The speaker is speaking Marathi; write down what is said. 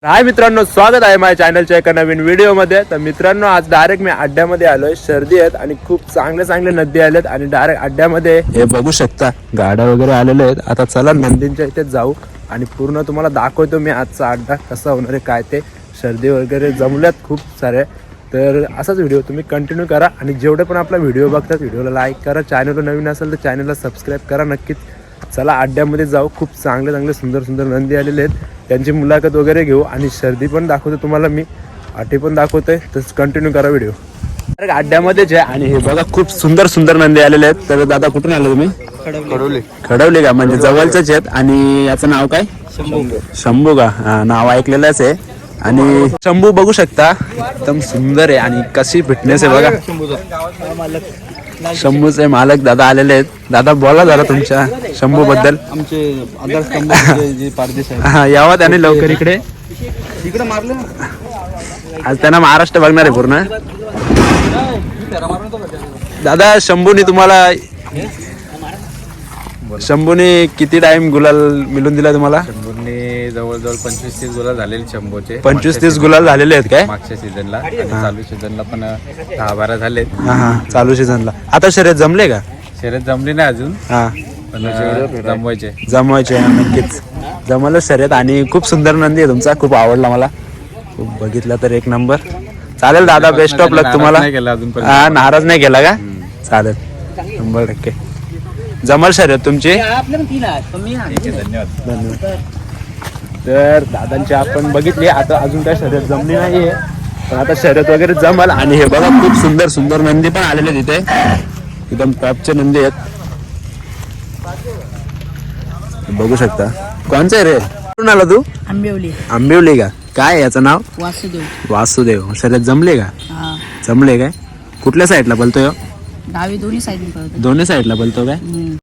हाय मित्रांनो, स्वागत आहे माझ्या चॅनलच्या एका नवीन व्हिडिओमध्ये. तर मित्रांनो, आज डायरेक्ट मी अड्ड्यामध्ये आलोय. सर्दी आहेत आणि खूप चांगले चांगले नदी आलेत आणि डायरेक्ट अड्ड्यामध्ये हे बघू शकता गाड्या वगैरे आलेल्या आहेत. आता चला नंदींच्या इथे जाऊ आणि पूर्ण तुम्हाला दाखवतो मी आजचा अड्डा कसा होणार आहे, काय ते. सर्दी वगैरे जमल्यात खूप सारे. तर असाच व्हिडिओ तुम्ही कंटिन्यू करा आणि जेवढे पण आपला व्हिडिओ बघतात व्हिडिओला लाईक करा. चॅनलवर नवीन असेल तर चॅनलला सबस्क्राईब करा नक्कीच. चला अड्ड्यामध्ये जाऊ. खूप चांगले चांगले सुंदर सुंदर नंदी आलेले आहेत, त्यांची मुलाखत वगैरे घेऊ आणि सर्दी पण दाखवतो तुम्हाला मी, आठी पण दाखवतोय. तर कंटिन्यू करा व्हिडिओ. अड्ड्यामध्येच आहे आणि हे बघा खूप सुंदर सुंदर नंदी आलेले आहेत. तर दादा कुठून आले तुम्ही? खडवली का? म्हणजे जवळचेच आहेत. आणि याचं नाव काय? शंभू का? नाव ऐकलेलंच आहे. आणि शंभू बघू शकता एकदम सुंदर आहे आणि कशी फिटनेस आहे बघा. शंभूचे मालक दादा आलेले आहेत. दादा बोला जरा तुमच्या शंभू बद्दल. आमचे यावं त्याने लवकर इकडे. मारले आज त्यांना महाराष्ट्र बघणार आहे पूर्ण. दादा शंभूने तुम्हाला शंभूने किती टाइम गुलाल मिळून दिला तुम्हाला? शंभूने जवळजवळ 25-30 गुलाल झालेले शंभूचे. 25-30 गुलाल झालेले आहेत काय? मागच्या सीझनला आणि चालू सीझनला पण 10-12 झालेत. हा चालू सीझनला. आता शर्यत जमले का? शर्यत जमली नाही अजून, हा पण जमवायचे नक्कीच. जमलं शर्यत. आणि खूप सुंदर नंदी आहे तुमचा, खूप आवडला मला. खूप बघितलं तर एक नंबर. चालेल दादा, बेस्ट ऑफ लक तुम्हाला. हा नाराज नाही केला का? चालेल 100% जमल शर्यत तुमची. धन्यवाद. तर दादांची आपण बघितली. आता अजून काय शर्यत जमली नाहीये, पण आता शर्यत वगैरे जमल. आणि हे बघा खूप सुंदर सुंदर नंदी पण आलेले तिथे, एकदम टॉपचे नंदी आहेत. बघू शकता. कोणचं आहे रे? कुठून आला तू? आंबिवली का? काय याचं नाव? वासुदेव. शर्यत जमले का? जमले काय? कुठल्या साईडला बोलतोय? डावी दोन्ही साईडला दोन्ही साईडला बोलतो काय?